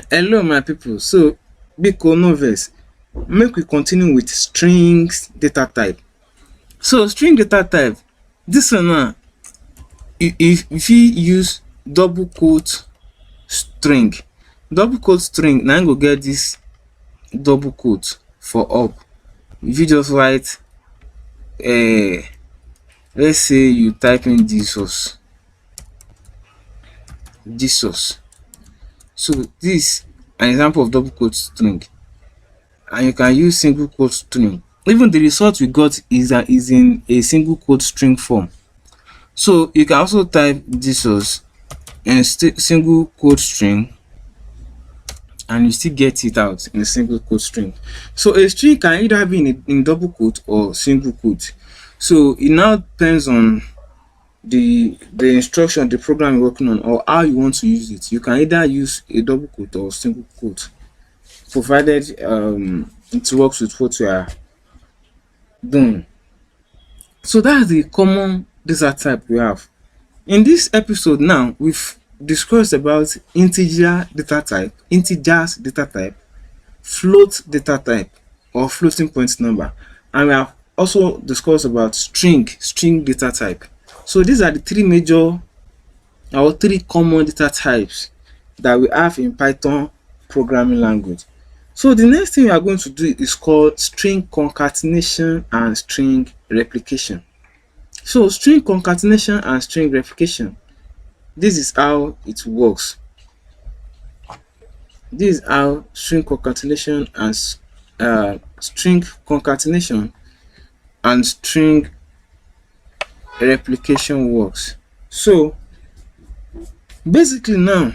Hello my people. So biko no vex, make we continue with strings data type. So string data type, this one now, you fit use double quote string. Double quote string na im go get this double quote for up. You fit just write let's say you type in Jesus. So this an example of double quote string, and you can use single quote string. Even the result we got is in a single quote string form. So you can also type Jesus in single quote string, and you still get it out in a single quote string. So a string can either be in double quote or single quote. So it now depends on the instruction, the program you're working on, or how you want to use it. You can either use a double quote or single quote, provided it works with what you are doing. So that's the common data type we have. In this episode now, we've discussed about integers data type, float data type or floating point number, and we have also discussed about string data type. So these are the three major or three common data types that we have in Python programming language. So the next thing we are going to do is called string concatenation and string replication. So string concatenation and string replication, this is how it works. This is how string concatenation and string replication works. So basically now